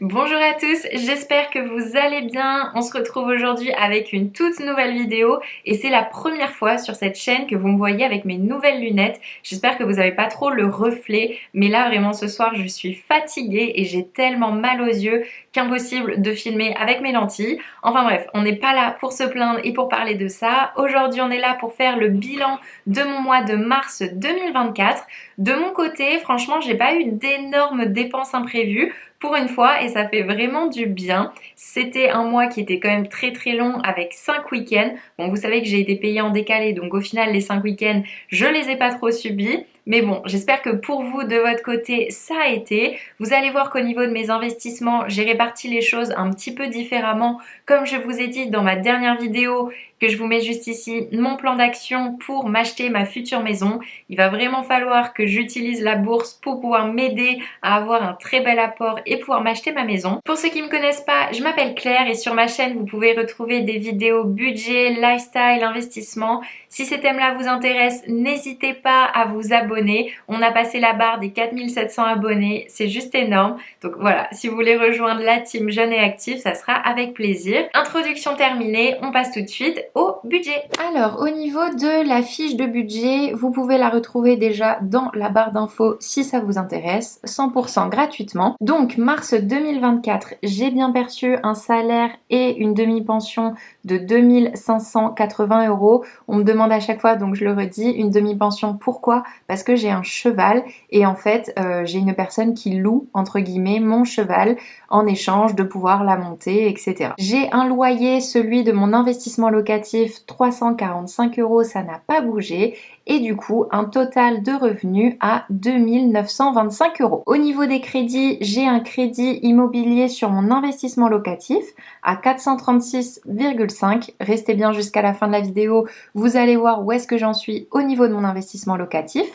Bonjour à tous, j'espère que vous allez bien. On se retrouve aujourd'hui avec une toute nouvelle vidéo et c'est la première fois sur cette chaîne que vous me voyez avec mes nouvelles lunettes. J'espère que vous n'avez pas trop le reflet, mais là vraiment ce soir je suis fatiguée et j'ai tellement mal aux yeux qu'impossible de filmer avec mes lentilles. Enfin bref, on n'est pas là pour se plaindre et pour parler de ça. Aujourd'hui on est là pour faire le bilan de mon mois de mars 2024. De mon côté, franchement, j'ai pas eu d'énormes dépenses imprévues pour une fois et ça fait vraiment du bien. C'était un mois qui était quand même très long avec 5 week-ends. Bon, vous savez que j'ai été payée en décalé, donc au final les 5 week-ends, je les ai pas trop subis. Mais bon, j'espère que pour vous, de votre côté, ça a été. Vous allez voir qu'au niveau de mes investissements, j'ai réparti les choses un petit peu différemment. Comme je vous ai dit dans ma dernière vidéo, que je vous mets juste ici, mon plan d'action pour m'acheter ma future maison. Il va vraiment falloir que j'utilise la bourse pour pouvoir m'aider à avoir un très bel apport et pouvoir m'acheter ma maison. Pour ceux qui ne me connaissent pas, je m'appelle Claire et sur ma chaîne, vous pouvez retrouver des vidéos budget, lifestyle, investissement. Si ces thèmes-là vous intéressent, n'hésitez pas à vous abonner. On a passé la barre des 4700 abonnés, c'est juste énorme. Donc voilà, si vous voulez rejoindre la team jeune et active, ça sera avec plaisir. Introduction terminée, on passe tout de suite au budget. Alors, au niveau de la fiche de budget, vous pouvez la retrouver déjà dans la barre d'infos si ça vous intéresse, 100% gratuitement. Donc, mars 2024, j'ai bien perçu un salaire et une demi-pension de 2580 €. On me demande à chaque fois, donc je le redis, une demi-pension. Pourquoi? Parce que j'ai un cheval et en fait, j'ai une personne qui loue, entre guillemets, mon cheval en échange de pouvoir la monter, etc. J'ai un loyer, celui de mon investissement locatif, 345 €, ça n'a pas bougé. Et du coup, un total de revenus à 2925 €. Au niveau des crédits, j'ai un crédit immobilier sur mon investissement locatif à 436,5. Restez bien jusqu'à la fin de la vidéo, vous allez voir où est-ce que j'en suis au niveau de mon investissement locatif.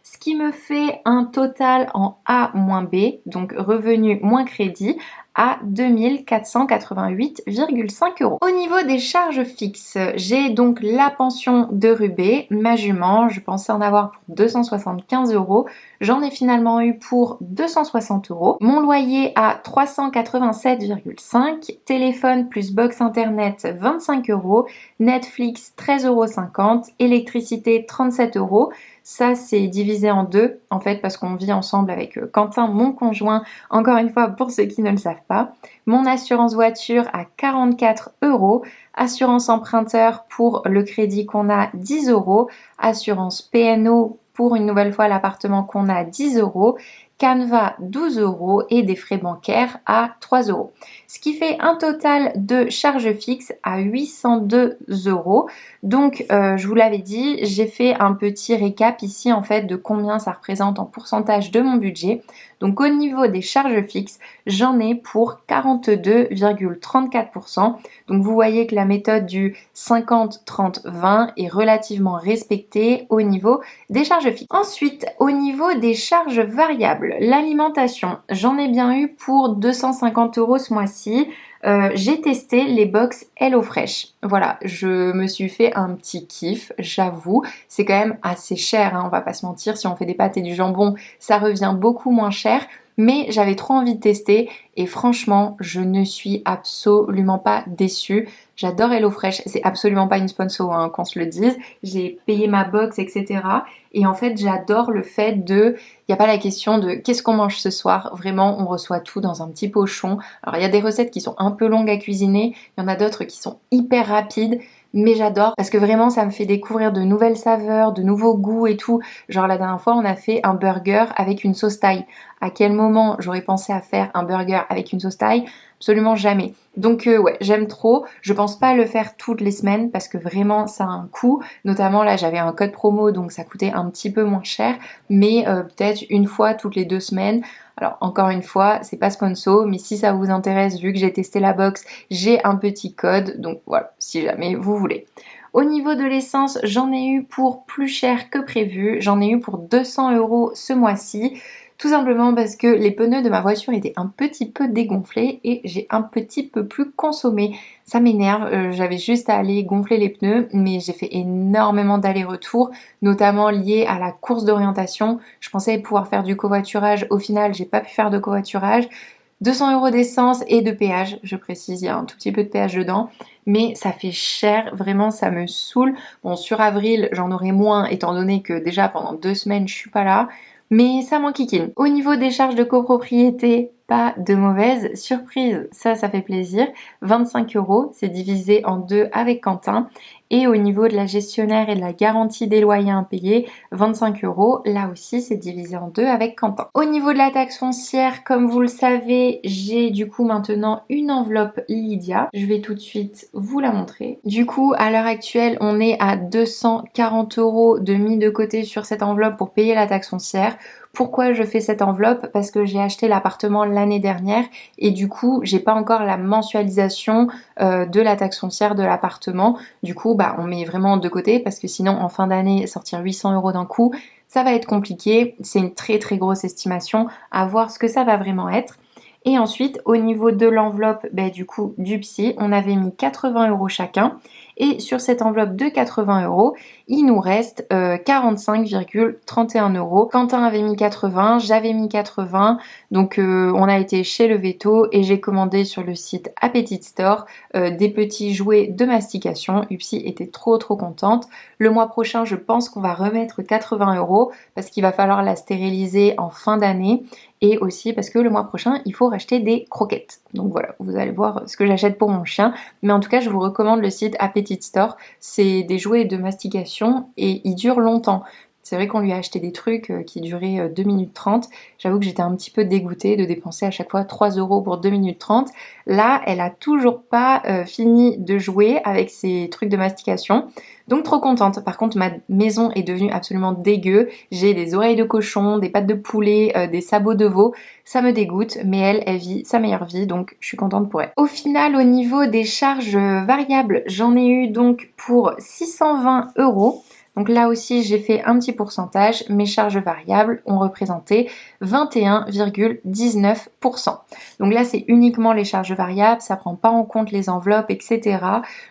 Ce qui me fait un total en A moins B, donc revenu moins crédit, à 2488,5 €. Au niveau des charges fixes, j'ai donc la pension de Rubé, ma jument, je pensais en avoir pour 275 €, j'en ai finalement eu pour 260 €. Mon loyer à 387,5 €, téléphone plus box internet 25 €, Netflix 13,50 €, électricité 37 €. Ça, c'est divisé en deux, en fait, parce qu'on vit ensemble avec Quentin, mon conjoint, encore une fois, pour ceux qui ne le savent pas. Mon assurance voiture à 44 €, assurance emprunteur pour le crédit qu'on a 10 €, assurance PNO pour une nouvelle fois l'appartement qu'on a 10 €, Canva 12 € et des frais bancaires à 3 €. Ce qui fait un total de charges fixes à 802 €. Donc, je vous l'avais dit, j'ai fait un petit récap ici en fait de combien ça représente en pourcentage de mon budget. Donc, au niveau des charges fixes, j'en ai pour 42,34%. Donc, vous voyez que la méthode du 50-30-20 est relativement respectée au niveau des charges fixes. Ensuite, au niveau des charges variables, l'alimentation, j'en ai bien eu pour 250 € ce mois-ci. J'ai testé les box HelloFresh. Voilà, je me suis fait un petit kiff, j'avoue. C'est quand même assez cher, hein, on va pas se mentir. Si on fait des pâtes et du jambon, ça revient beaucoup moins cher. Mais j'avais trop envie de tester et franchement, je ne suis absolument pas déçue. J'adore HelloFresh, c'est absolument pas une sponsor, hein, qu'on se le dise. J'ai payé ma box, etc. Et en fait, j'adore le fait de... Il n'y a pas la question de qu'est-ce qu'on mange ce soir. Vraiment, on reçoit tout dans un petit pochon. Alors, il y a des recettes qui sont un peu longues à cuisiner. Il y en a d'autres qui sont hyper rapides. Mais j'adore parce que vraiment, ça me fait découvrir de nouvelles saveurs, de nouveaux goûts et tout. Genre, la dernière fois, on a fait un burger avec une sauce thaï. À quel moment j'aurais pensé à faire un burger avec une sauce thaï? Absolument jamais. Donc ouais, j'aime trop. Je pense pas le faire toutes les semaines parce que vraiment ça a un coût. Notamment là, j'avais un code promo donc ça coûtait un petit peu moins cher. Mais peut-être une fois toutes les 2 semaines. Alors encore une fois, c'est pas sponsor, mais si ça vous intéresse, vu que j'ai testé la box, j'ai un petit code. Donc voilà, si jamais vous voulez. Au niveau de l'essence, j'en ai eu pour plus cher que prévu. J'en ai eu pour 200 € ce mois-ci. Tout simplement parce que les pneus de ma voiture étaient un petit peu dégonflés et j'ai un petit peu plus consommé. Ça m'énerve, j'avais juste à aller gonfler les pneus, mais j'ai fait énormément d'allers-retours, notamment liés à la course d'orientation. Je pensais pouvoir faire du covoiturage, au final j'ai pas pu faire de covoiturage. 200 € d'essence et de péage, je précise, il y a un tout petit peu de péage dedans, mais ça fait cher, vraiment ça me saoule. Bon, sur avril, j'en aurai moins étant donné que déjà pendant 2 semaines je suis pas là, mais ça m'enquiquine. Au niveau des charges de copropriété, pas de mauvaise surprise, ça fait plaisir. 25 €, c'est divisé en deux avec Quentin. Et au niveau de la gestionnaire et de la garantie des loyers impayés, 25 €, là aussi c'est divisé en deux avec Quentin. Au niveau de la taxe foncière, comme vous le savez, j'ai du coup maintenant une enveloppe Lydia. Je vais tout de suite vous la montrer. Du coup, à l'heure actuelle, on est à 240 € de mis de côté sur cette enveloppe pour payer la taxe foncière. Pourquoi je fais cette enveloppe? Parce que j'ai acheté l'appartement l'année dernière et du coup, j'ai pas encore la mensualisation de la taxe foncière de l'appartement. Du coup, on met vraiment de côté parce que sinon, en fin d'année, sortir 800 € d'un coup, ça va être compliqué. C'est une très très grosse estimation à voir ce que ça va vraiment être. Et ensuite, au niveau de l'enveloppe, du coup, du psy, on avait mis 80 € chacun. Et sur cette enveloppe de 80 €, il nous reste 45,31 €. Quentin avait mis 80, j'avais mis 80. Donc on a été chez le Veto et j'ai commandé sur le site Appetit Store des petits jouets de mastication. Upsi était trop contente. Le mois prochain, je pense qu'on va remettre 80 € parce qu'il va falloir la stériliser en fin d'année. Et aussi parce que le mois prochain, il faut racheter des croquettes. Donc voilà, vous allez voir ce que j'achète pour mon chien. Mais en tout cas, je vous recommande le site Appetit Store. C'est des jouets de mastication et ils durent longtemps. C'est vrai qu'on lui a acheté des trucs qui duraient 2 minutes 30. J'avoue que j'étais un petit peu dégoûtée de dépenser à chaque fois 3 € pour 2 minutes 30. Là, elle a toujours pas fini de jouer avec ses trucs de mastication. Donc trop contente. Par contre, ma maison est devenue absolument dégueu. J'ai des oreilles de cochon, des pattes de poulet, des sabots de veau. Ça me dégoûte, mais elle vit sa meilleure vie, donc je suis contente pour elle. Au final, au niveau des charges variables, j'en ai eu donc pour 620 €. Donc là aussi, j'ai fait un petit pourcentage. Mes charges variables ont représenté 21,19%. Donc là, c'est uniquement les charges variables, ça prend pas en compte les enveloppes, etc.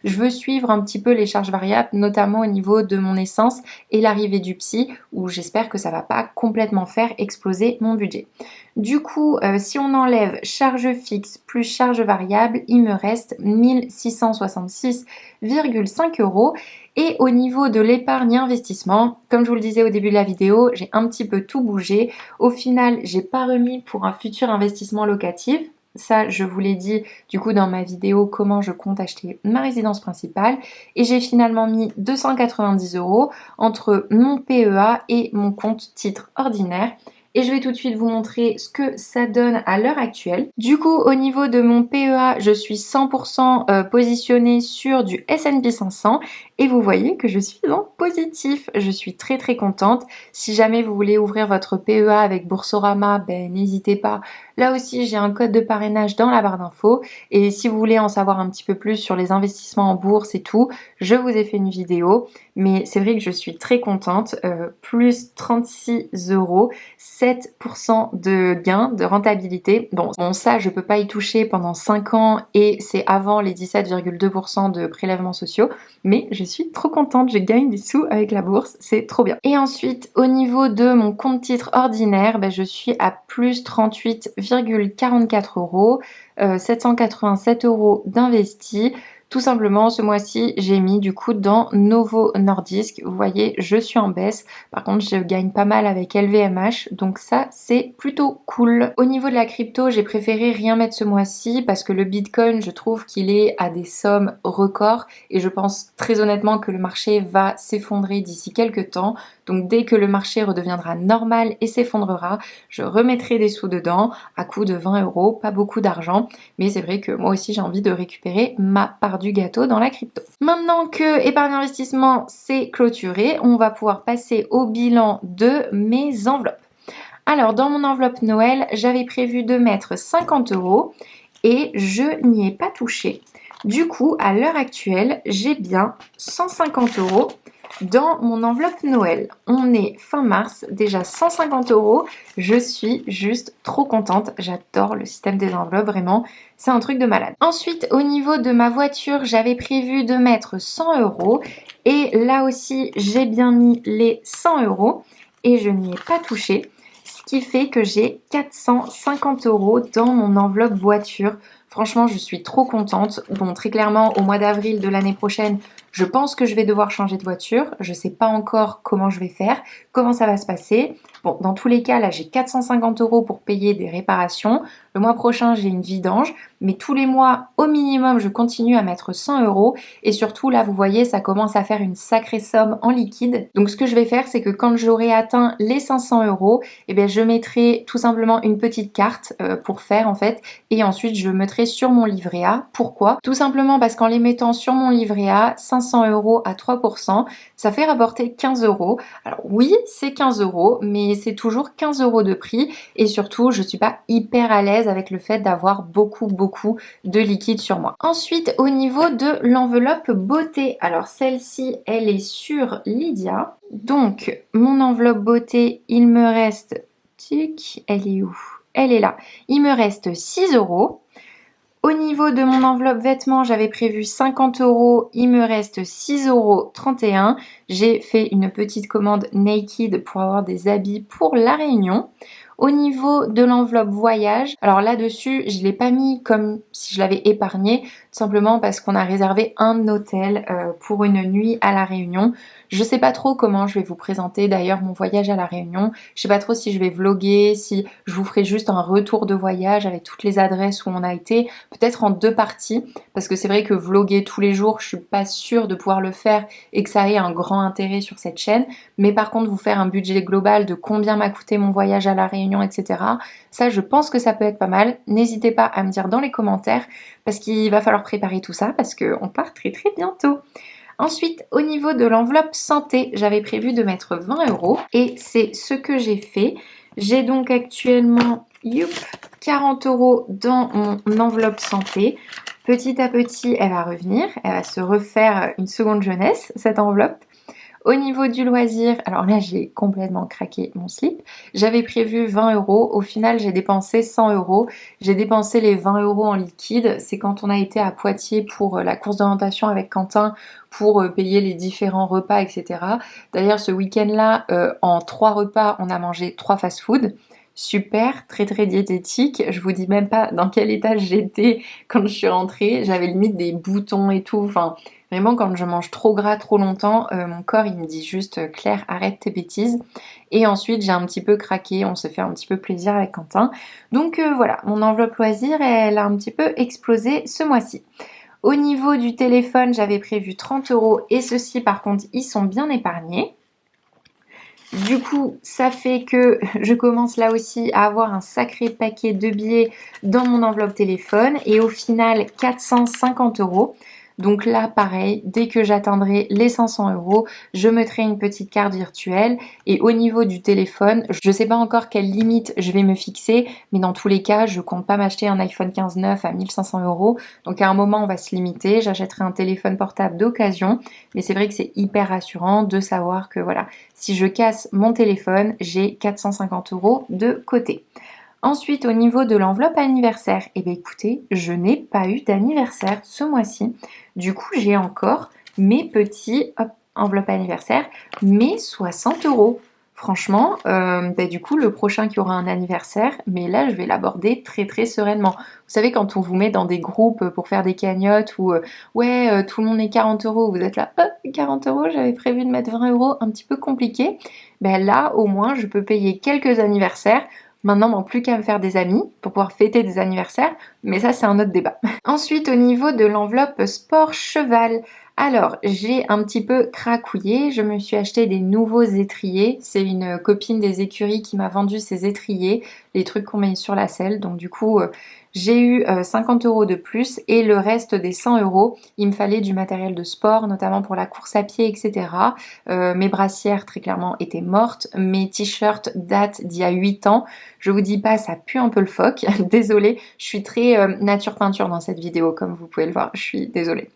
Je veux suivre un petit peu les charges variables, notamment au niveau de mon essence et l'arrivée du psy, où j'espère que ça va pas complètement faire exploser mon budget. Du coup, si on enlève charge fixe plus charge variable, il me reste 1666,5 €. Et au niveau de l'épargne et investissement, comme je vous le disais au début de la vidéo, j'ai un petit peu tout bougé. Au final, j'ai pas remis pour un futur investissement locatif. Ça, je vous l'ai dit du coup dans ma vidéo comment je compte acheter ma résidence principale. Et j'ai finalement mis 290 € entre mon PEA et mon compte titre ordinaire. Et je vais tout de suite vous montrer ce que ça donne à l'heure actuelle. Du coup, au niveau de mon PEA, je suis 100% positionnée sur du S&P 500 et vous voyez que je suis en positif. Je suis très contente. Si jamais vous voulez ouvrir votre PEA avec Boursorama, n'hésitez pas. Là aussi, j'ai un code de parrainage dans la barre d'infos. Et si vous voulez en savoir un petit peu plus sur les investissements en bourse et tout, je vous ai fait une vidéo. Mais c'est vrai que je suis très contente. Plus 36 €, 7% de gain, de rentabilité. Bon, ça, je peux pas y toucher pendant 5 ans et c'est avant les 17,2% de prélèvements sociaux. Mais je suis trop contente, je gagne des sous avec la bourse, c'est trop bien. Et ensuite, au niveau de mon compte titre ordinaire, je suis à plus 38,44 €, 787 € d'investis. Tout simplement, ce mois-ci, j'ai mis du coup dans Novo Nordisk. Vous voyez, je suis en baisse. Par contre, je gagne pas mal avec LVMH. Donc ça, c'est plutôt cool. Au niveau de la crypto, j'ai préféré rien mettre ce mois-ci parce que le Bitcoin, je trouve qu'il est à des sommes records. Et je pense très honnêtement que le marché va s'effondrer d'ici quelques temps. Donc dès que le marché redeviendra normal et s'effondrera, je remettrai des sous dedans à coût de 20 €, pas beaucoup d'argent. Mais c'est vrai que moi aussi, j'ai envie de récupérer ma part du gâteau dans la crypto. Maintenant que épargne investissement c'est clôturé, on va pouvoir passer au bilan de mes enveloppes. Alors dans mon enveloppe Noël, j'avais prévu de mettre 50 € et je n'y ai pas touché. Du coup, à l'heure actuelle, j'ai bien 150 € dans mon enveloppe Noël. On est fin mars, déjà 150 €. Je suis juste trop contente. J'adore le système des enveloppes, vraiment. C'est un truc de malade. Ensuite, au niveau de ma voiture, j'avais prévu de mettre 100 €. Et là aussi, j'ai bien mis les 100 € et je n'y ai pas touché. Ce qui fait que j'ai 450 € dans mon enveloppe voiture. Franchement, je suis trop contente. Bon, très clairement, au mois d'avril de l'année prochaine, je pense que je vais devoir changer de voiture. Je sais pas encore comment je vais faire, comment ça va se passer. Bon, dans tous les cas, là, j'ai 450 € pour payer des réparations. Le mois prochain, j'ai une vidange. Mais tous les mois, au minimum, je continue à mettre 100 €. Et surtout, là, vous voyez, ça commence à faire une sacrée somme en liquide. Donc, ce que je vais faire, c'est que quand j'aurai atteint les 500 €, eh bien, je mettrai tout simplement une petite carte pour faire, en fait. Et ensuite, je mettrai sur mon livret A. Pourquoi? Tout simplement parce qu'en les mettant sur mon livret A, 500 € à 3%, ça fait rapporter 15 €. Alors oui, c'est 15 €, mais c'est toujours 15 € de prix. Et surtout, je suis pas hyper à l'aise avec le fait d'avoir beaucoup de liquide sur moi. Ensuite, au niveau de l'enveloppe beauté, alors celle-ci, elle est sur Lydia. Donc, mon enveloppe beauté, il me reste... Tic, elle est où? Elle est là. Il me reste 6 €. Au niveau de mon enveloppe vêtements, j'avais prévu 50 €, il me reste 6,31 €. J'ai fait une petite commande Naked pour avoir des habits pour la Réunion. Au niveau de l'enveloppe voyage, alors là-dessus, je ne l'ai pas mis comme si je l'avais épargné, tout simplement parce qu'on a réservé un hôtel pour une nuit à la Réunion. Je sais pas trop comment je vais vous présenter d'ailleurs mon voyage à la Réunion. Je sais pas trop si je vais vlogger, si je vous ferai juste un retour de voyage avec toutes les adresses où on a été, peut-être en 2 parties, parce que c'est vrai que vlogger tous les jours, je suis pas sûre de pouvoir le faire et que ça ait un grand intérêt sur cette chaîne. Mais par contre, vous faire un budget global de combien m'a coûté mon voyage à la Réunion, etc. Ça, je pense que ça peut être pas mal. N'hésitez pas à me dire dans les commentaires, parce qu'il va falloir préparer tout ça, parce qu'on part très bientôt. Ensuite, au niveau de l'enveloppe santé, j'avais prévu de mettre 20 € et c'est ce que j'ai fait. J'ai donc actuellement 40 € dans mon enveloppe santé. Petit à petit, elle va revenir, elle va se refaire une seconde jeunesse, cette enveloppe. Au niveau du loisir, alors là j'ai complètement craqué mon slip. J'avais prévu 20 €, au final j'ai dépensé 100 €. J'ai dépensé les 20 € en liquide. C'est quand on a été à Poitiers pour la course d'orientation avec Quentin pour payer les différents repas, etc. D'ailleurs ce week-end-là, en 3 repas, on a mangé 3 fast-food. Super, très diététique. Je vous dis même pas dans quel état j'étais quand je suis rentrée. J'avais limite des boutons et tout. Enfin, vraiment, quand je mange trop gras trop longtemps, mon corps il me dit juste Claire, arrête tes bêtises. Et ensuite, j'ai un petit peu craqué. On se fait un petit peu plaisir avec Quentin. Donc voilà, mon enveloppe loisir, elle a un petit peu explosé ce mois-ci. Au niveau du téléphone, j'avais prévu 30 € et ceux-ci, par contre, ils sont bien épargnés. Du coup, ça fait que je commence là aussi à avoir un sacré paquet de billets dans mon enveloppe téléphone et au final 450 €. Donc là, pareil, dès que j'atteindrai les 500 €, je mettrai une petite carte virtuelle. Et au niveau du téléphone, je ne sais pas encore quelle limite je vais me fixer, mais dans tous les cas, je compte pas m'acheter un iPhone 15 neuf à 1500 €. Donc à un moment, on va se limiter. J'achèterai un téléphone portable d'occasion. Mais c'est vrai que c'est hyper rassurant de savoir que voilà, si je casse mon téléphone, j'ai 450 € de côté. Ensuite, au niveau de l'enveloppe anniversaire, eh bien écoutez, je n'ai pas eu d'anniversaire ce mois-ci. Du coup, j'ai encore mes petits, enveloppe anniversaire, mes 60 €. Franchement, du coup, le prochain qui aura un anniversaire, mais là, je vais l'aborder très sereinement. Vous savez, quand on vous met dans des groupes pour faire des cagnottes où, tout le monde est 40 €, vous êtes là, 40 €, j'avais prévu de mettre 20 €, un petit peu compliqué. Ben là, au moins, je peux payer quelques anniversaires. Maintenant, non plus qu'à me faire des amis pour pouvoir fêter des anniversaires, mais ça, c'est un autre débat. Ensuite, au niveau de l'enveloppe sport cheval, alors, j'ai un petit peu cracouillé, je me suis acheté des nouveaux étriers. C'est une copine des écuries qui m'a vendu ces étriers, les trucs qu'on met sur la selle. Donc du coup, j'ai eu 50 € de plus et le reste des 100 €, il me fallait du matériel de sport, notamment pour la course à pied, etc. Mes brassières, très clairement, étaient mortes. Mes t-shirts datent d'il y a 8 ans. Je vous dis pas, ça pue un peu le phoque. Désolée, je suis très nature peinture dans cette vidéo, comme vous pouvez le voir. Je suis désolée.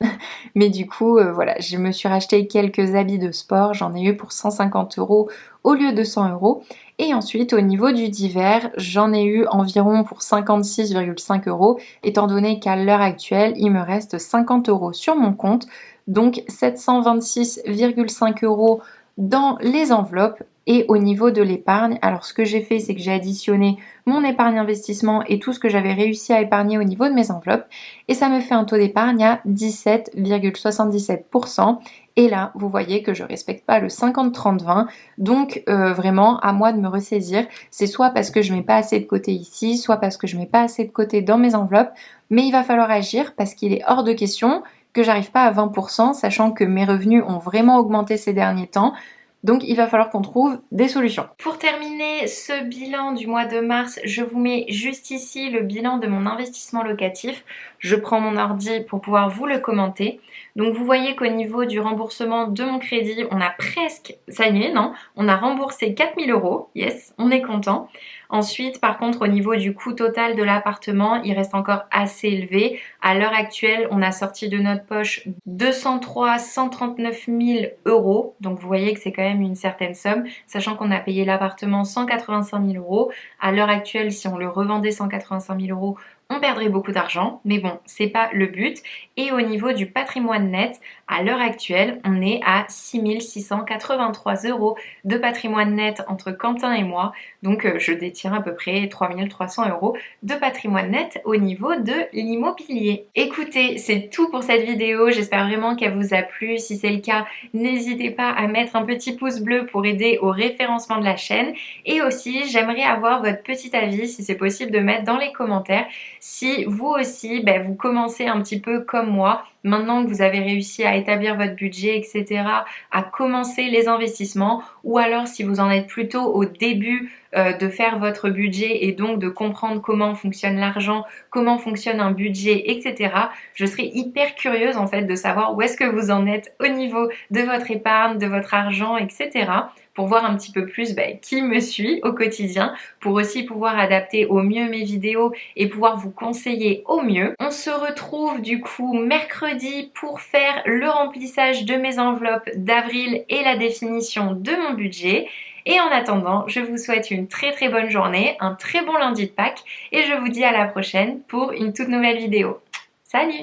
Mais du coup, voilà, je me suis racheté quelques habits de sport. J'en ai eu pour 150 € au lieu de 100 €. Et ensuite, au niveau du divers, j'en ai eu environ pour 56,5 €, étant donné qu'à l'heure actuelle, il me reste 50 € sur mon compte. Donc 726,5 € dans les enveloppes Et au niveau de l'épargne, alors ce que j'ai fait, c'est que j'ai additionné mon épargne investissement et tout ce que j'avais réussi à épargner au niveau de mes enveloppes et ça me fait un taux d'épargne à 17,77%. Et là, vous voyez que je respecte pas le 50-30-20, donc vraiment à moi de me ressaisir. C'est soit parce que je mets pas assez de côté ici, soit parce que je mets pas assez de côté dans mes enveloppes, mais il va falloir agir parce qu'il est hors de question que j'arrive pas à 20%, sachant que mes revenus ont vraiment augmenté ces derniers temps. Donc il va falloir qu'on trouve des solutions. Pour terminer ce bilan du mois de mars, je vous mets juste ici le bilan de mon investissement locatif. Je prends mon ordi pour pouvoir vous le commenter. Donc vous voyez qu'au niveau du remboursement de mon crédit, on a presque, ça y est, non, on a remboursé 4000 €. Yes, on est content. Ensuite, par contre, au niveau du coût total de l'appartement, il reste encore assez élevé. À l'heure actuelle, on a sorti de notre poche 139 000 €. Donc vous voyez que c'est quand même une certaine somme, sachant qu'on a payé l'appartement 185 000 €. À l'heure actuelle, si on le revendait 185 000 €, on perdrait beaucoup d'argent, mais bon, c'est pas le but. Et au niveau du patrimoine net, à l'heure actuelle, on est à 6 683 € de patrimoine net entre Quentin et moi. Donc je détiens à peu près 3 300 € de patrimoine net au niveau de l'immobilier. Écoutez, c'est tout pour cette vidéo. J'espère vraiment qu'elle vous a plu. Si c'est le cas, n'hésitez pas à mettre un petit pouce bleu pour aider au référencement de la chaîne. Et aussi, j'aimerais avoir votre petit avis, si c'est possible de mettre dans les commentaires, si vous aussi, vous commencez un petit peu comme moi, maintenant que vous avez réussi à établir votre budget, etc., à commencer les investissements, ou alors si vous en êtes plutôt au début de faire votre budget et donc de comprendre comment fonctionne l'argent, comment fonctionne un budget, etc. Je serais hyper curieuse en fait de savoir où est-ce que vous en êtes au niveau de votre épargne, de votre argent, etc. pour voir un petit peu plus qui me suit au quotidien, pour aussi pouvoir adapter au mieux mes vidéos et pouvoir vous conseiller au mieux. On se retrouve du coup mercredi pour faire le remplissage de mes enveloppes d'avril et la définition de mon budget. Et en attendant, je vous souhaite une très très bonne journée, un très bon lundi de Pâques et je vous dis à la prochaine pour une toute nouvelle vidéo. Salut!